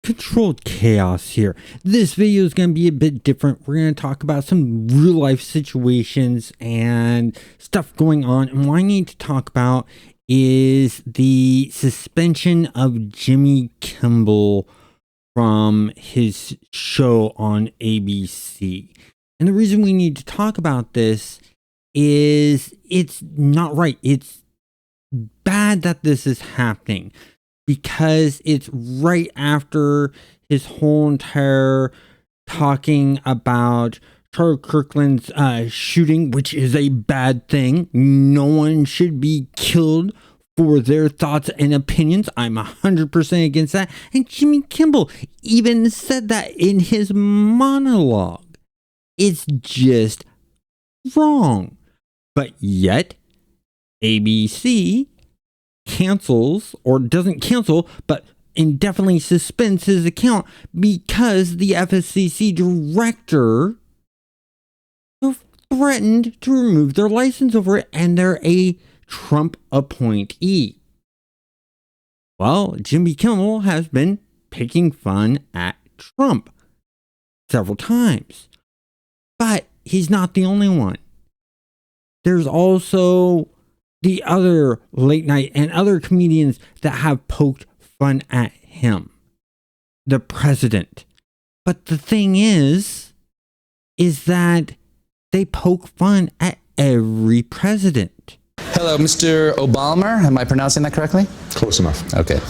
Controlled chaos here. This video is going to be a bit different. We're going to talk about some real life situations and stuff going on. And what I need to talk about is the suspension of Jimmy Kimmel from his show on ABC. And the reason we need to talk about this is it's not right. It's bad that this is happening, because it's right after his whole entire talking about Charlie Kirkland's shooting, which is a bad thing. No one should be killed for their thoughts and opinions. I'm 100% against that. And Jimmy Kimmel even said that in his monologue. It's just wrong. But yet, ABC cancels, or doesn't cancel, but indefinitely suspends his account because the FCC director threatened to remove their license over it, and they're a Trump appointee. Well, Jimmy Kimmel has been picking fun at Trump several times, but he's not the only one. There's also the other late night and other comedians that have poked fun at him, the president. But the thing is that they poke fun at every president. Hello, Mr. Obama. Am I pronouncing that correctly? Close enough. Okay.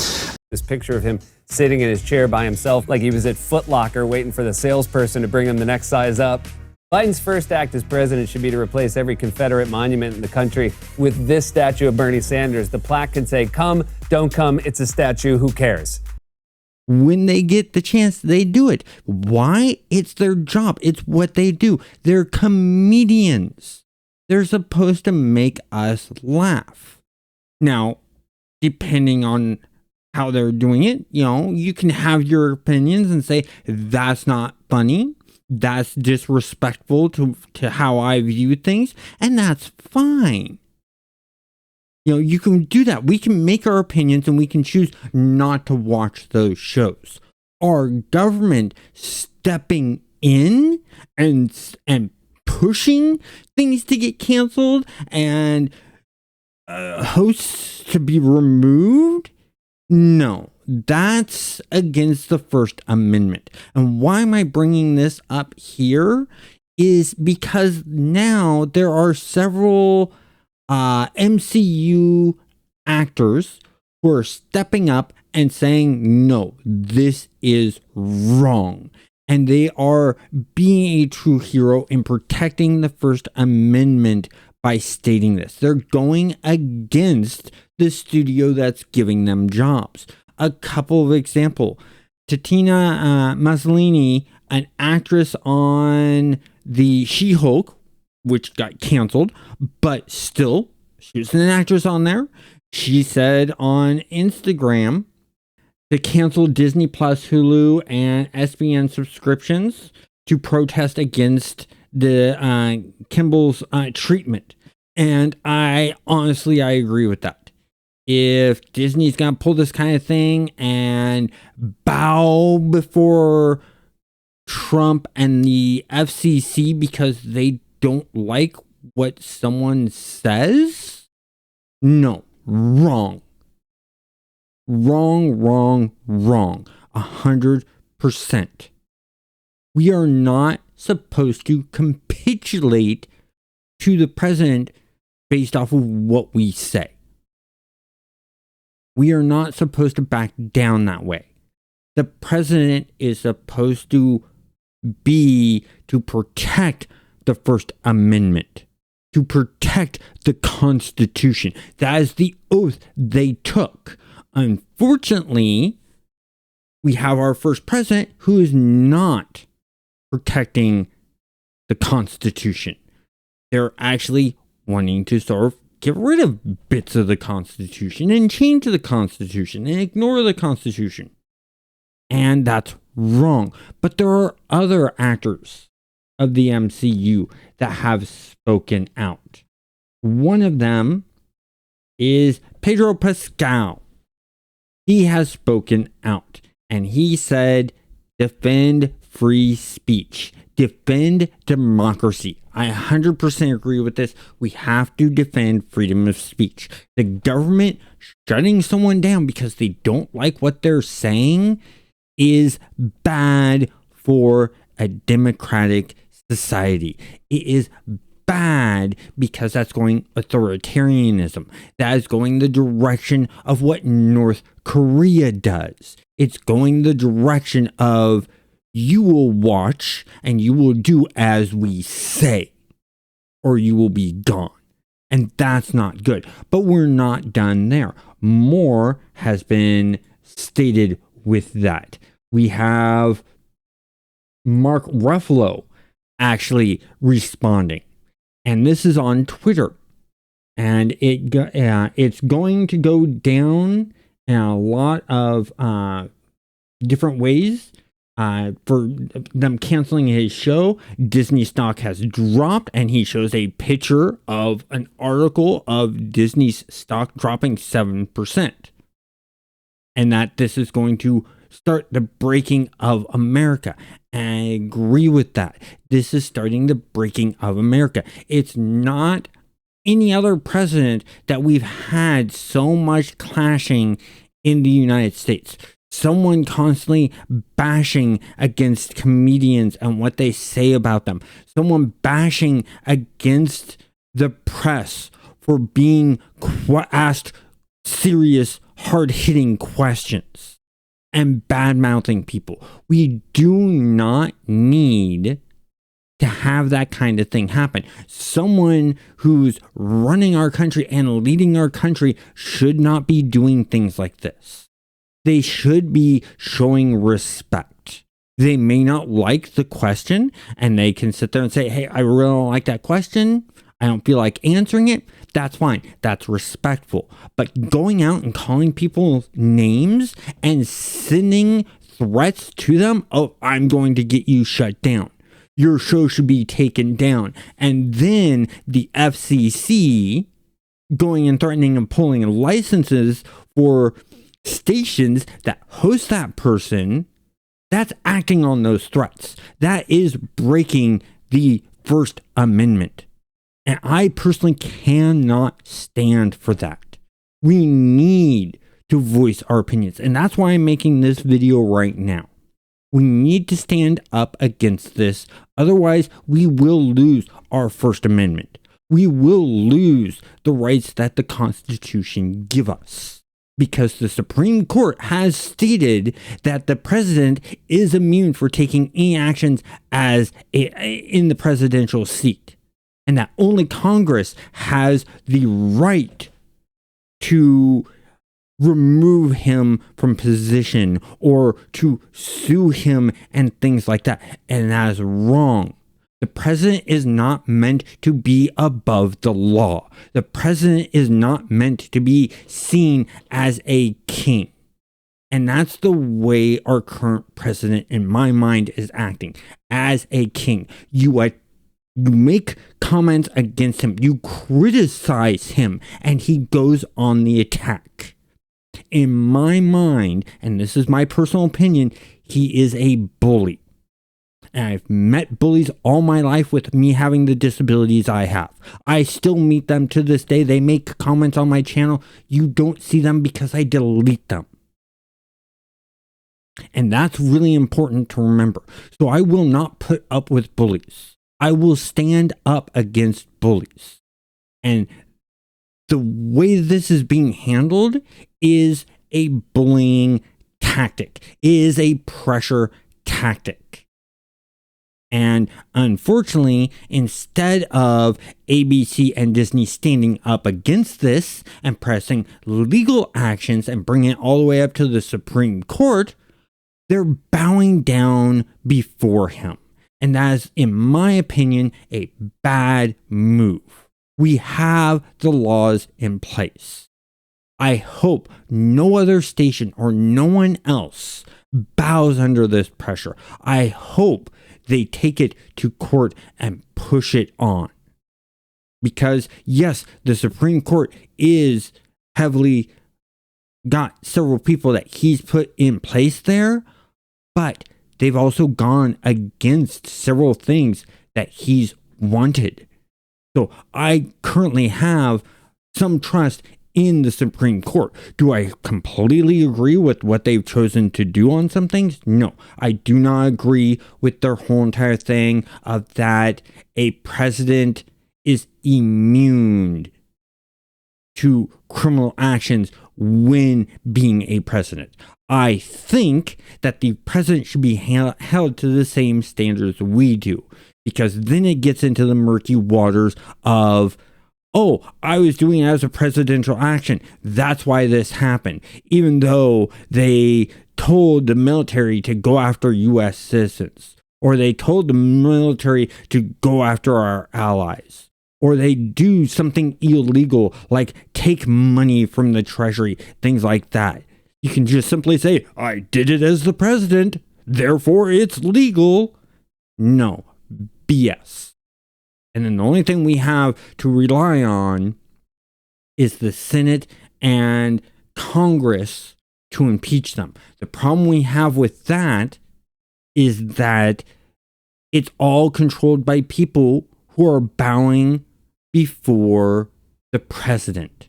This picture of him sitting in his chair by himself like he was at Foot Locker waiting for the salesperson to bring him the next size up. Biden's first act as president should be to replace every Confederate monument in the country with this statue of Bernie Sanders. The plaque can say, "Come, don't come, it's a statue, who cares?" When they get the chance, they do it. Why? It's their job. It's what they do. They're comedians. They're supposed to make us laugh. Now, depending on how they're doing it, you can have your opinions and say, that's not funny. That's disrespectful to how I view things, and that's fine. You can do that. We can make our opinions, and we can choose not to watch those shows. Our government stepping in and pushing things to get canceled and hosts to be removed? No. That's against the First Amendment. And why am I bringing this up here is because now there are several MCU actors who are stepping up and saying, no, this is wrong. And they are being a true hero in protecting the First Amendment by stating this. They're going against the studio that's giving them jobs. A couple of examples. Tatiana Maslany, an actress on the She-Hulk, which got canceled, but still, she was an actress on there. She said on Instagram to cancel Disney Plus, Hulu, and SBN subscriptions to protest against the Kimball's treatment. And I agree with that. If Disney's going to pull this kind of thing and bow before Trump and the FCC because they don't like what someone says, no, wrong. Wrong. 100%. We are not supposed to capitulate to the president based off of what we say. We are not supposed to back down that way. The president is supposed to protect the First Amendment, to protect the Constitution. That is the oath they took. Unfortunately, we have our first president who is not protecting the Constitution. They're actually wanting to sort of get rid of bits of the Constitution and change the Constitution and ignore the Constitution. And that's wrong. But there are other actors of the MCU that have spoken out. One of them is Pedro Pascal. He has spoken out. And he said, defend free speech, defend democracy. I 100% agree with this. We have to defend freedom of speech. The government shutting someone down because they don't like what they're saying is bad for a democratic society. It is bad because that's going authoritarianism. That is going the direction of what North Korea does. It's going the direction of you will watch and you will do as we say, or you will be gone. And that's not good. But we're not done there. More has been stated with that. We have Mark Ruffalo actually responding. And this is on Twitter. And it's going to go down in a lot of different ways. For them canceling his show, Disney stock has dropped, and he shows a picture of an article of Disney's stock dropping 7%. And that this is going to start the breaking of America. And I agree with that. This is starting the breaking of America. It's not any other president that we've had so much clashing in the United States. Someone constantly bashing against comedians and what they say about them. Someone bashing against the press for being asked serious, hard-hitting questions and bad-mouthing people. We do not need to have that kind of thing happen. Someone who's running our country and leading our country should not be doing things like this. They should be showing respect. They may not like the question, and they can sit there and say, hey, I really don't like that question. I don't feel like answering it. That's fine. That's respectful. But going out and calling people names and sending threats to them, oh, I'm going to get you shut down. Your show should be taken down. And then the FCC going and threatening and pulling licenses for stations that host that person, that's acting on those threats. That is breaking the First Amendment. And I personally cannot stand for that. We need to voice our opinions. And that's why I'm making this video right now. We need to stand up against this. Otherwise, we will lose our First Amendment. We will lose the rights that the Constitution gives us. Because the Supreme Court has stated that the president is immune for taking any actions in the presidential seat. And that only Congress has the right to remove him from position or to sue him and things like that. And that is wrong. The president is not meant to be above the law. The president is not meant to be seen as a king. And that's the way our current president, in my mind, is acting. As a king. You make comments against him. You criticize him. And he goes on the attack. In my mind, and this is my personal opinion, he is a bully. And I've met bullies all my life with me having the disabilities I have. I still meet them to this day. They make comments on my channel. You don't see them because I delete them. And that's really important to remember. So I will not put up with bullies. I will stand up against bullies. And the way this is being handled is a bullying tactic, is a pressure tactic. And unfortunately, instead of ABC and Disney standing up against this and pressing legal actions and bringing it all the way up to the Supreme Court, they're bowing down before him. And that is, in my opinion, a bad move. We have the laws in place. I hope no other station or no one else bows under this pressure. I hope they take it to court and push it on. Because yes, the Supreme Court is heavily got several people that he's put in place there, but they've also gone against several things that he's wanted. So I currently have some trust in the Supreme Court. Do I completely agree with what they've chosen to do on some things? No, I do not agree with their whole entire thing of that a president is immune to criminal actions when being a president. I think that the president should be held to the same standards we do, because then it gets into the murky waters of, oh, I was doing it as a presidential action. That's why this happened. Even though they told the military to go after U.S. citizens, or they told the military to go after our allies, or they do something illegal like take money from the treasury, things like that. You can just simply say, I did it as the president, therefore it's legal. No, BS. And then the only thing we have to rely on is the Senate and Congress to impeach them. The problem we have with that is that it's all controlled by people who are bowing before the president.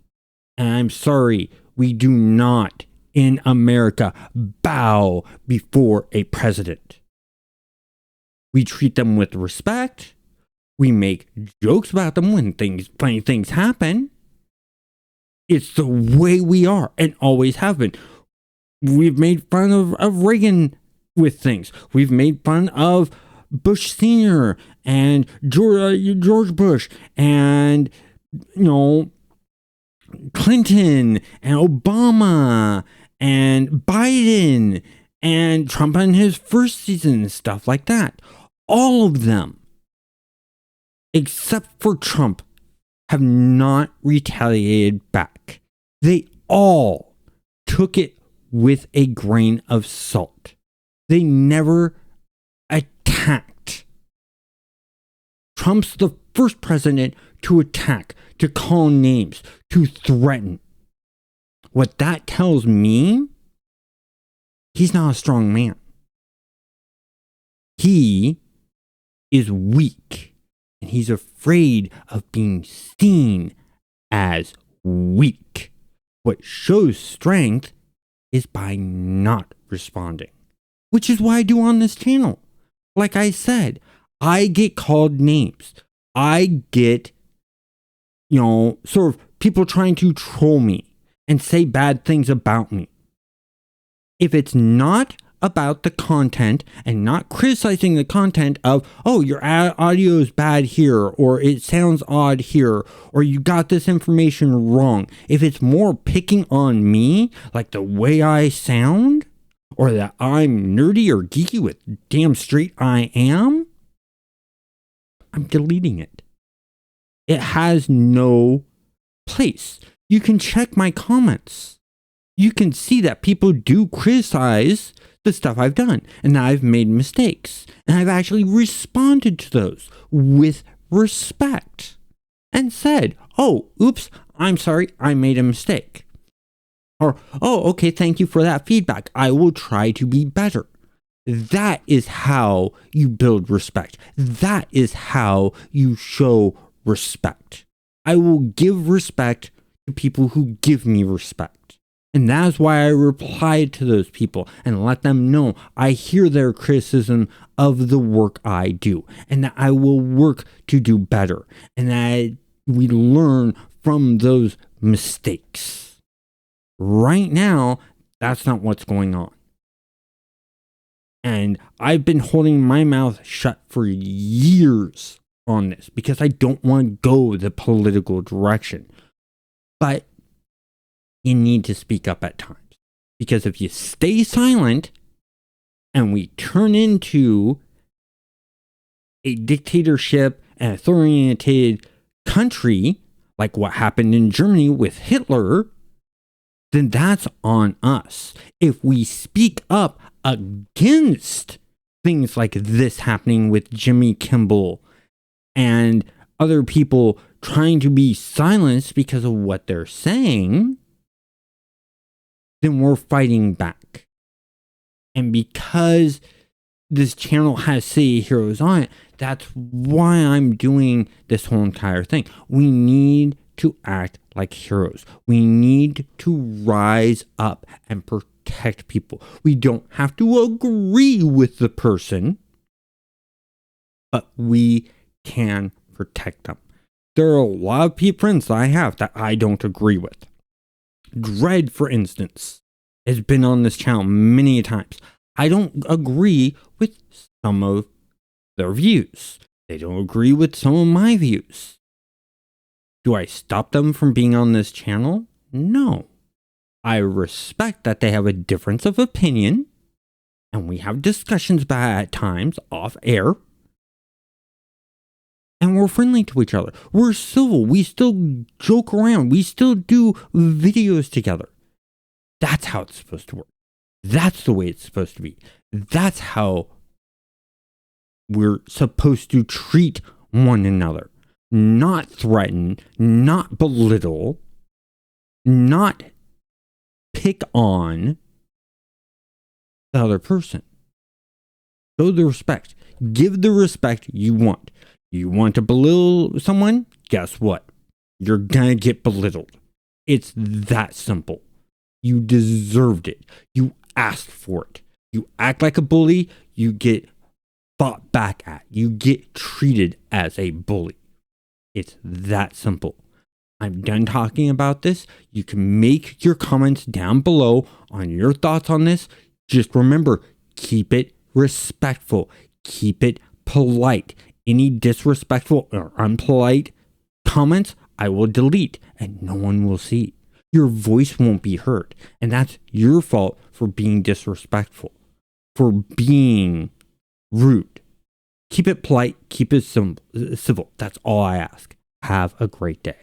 And I'm sorry, we do not in America bow before a president. We treat them with respect. We make jokes about them when funny things happen. It's the way we are and always have been. We've made fun of Reagan with things. We've made fun of Bush Sr. and George Bush and, Clinton and Obama and Biden and Trump in his first season and stuff like that. All of them, except for Trump, have not retaliated back. They all took it with a grain of salt. They never attacked. Trump's the first president to attack, to call names, to threaten. What that tells me, he's not a strong man. He is weak, and he's afraid of being seen as weak. What shows strength is by not responding, which is what I do on this channel. Like I said, I get called names. I get, sort of people trying to troll me and say bad things about me. If it's not about the content and not criticizing the content of, oh, your audio is bad here, or it sounds odd here, or you got this information wrong. If it's more picking on me, like the way I sound, or that I'm nerdy or geeky with damn straight I am, I'm deleting it. It has no place. You can check my comments. You can see that people do criticize the stuff I've done, and I've made mistakes, and I've actually responded to those with respect and said, oh, oops, I'm sorry, I made a mistake. Or, oh, okay, thank you for that feedback. I will try to be better. That is how you build respect. That is how you show respect. I will give respect to people who give me respect. And that is why I replied to those people and let them know I hear their criticism of the work I do, and that I will work to do better, and that we learn from those mistakes. Right now, that's not what's going on. And I've been holding my mouth shut for years on this because I don't want to go the political direction. But you need to speak up at times. Because if you stay silent and we turn into a dictatorship and authoritarian country, like what happened in Germany with Hitler, then that's on us. If we speak up against things like this happening with Jimmy Kimmel and other people trying to be silenced because of what they're saying, then we're fighting back. And because this channel has City Heroes on it, that's why I'm doing this whole entire thing. We need to act like heroes. We need to rise up and protect people. We don't have to agree with the person, but we can protect them. There are a lot of friends that I have that I don't agree with. Dread, for instance, has been on this channel many times. I don't agree with some of their views. They don't agree with some of my views. Do I stop them from being on this channel? No. I respect that they have a difference of opinion, and we have discussions about it at times off air. And we're friendly to each other. We're civil. We still joke around. We still do videos together. That's how it's supposed to work. That's the way it's supposed to be. That's how we're supposed to treat one another. Not threaten, not belittle, not pick on the other person. Show the respect. Give the respect you want. You want to belittle someone? Guess what? You're gonna get belittled. It's that simple. You deserved it. You asked for it. You act like a bully, you get fought back at. You get treated as a bully. It's that simple. I'm done talking about this. You can make your comments down below on your thoughts on this. Just remember, keep it respectful. Keep it polite. Any disrespectful or unpolite comments, I will delete and no one will see. Your voice won't be heard. And that's your fault for being disrespectful, for being rude. Keep it polite, keep it civil. That's all I ask. Have a great day.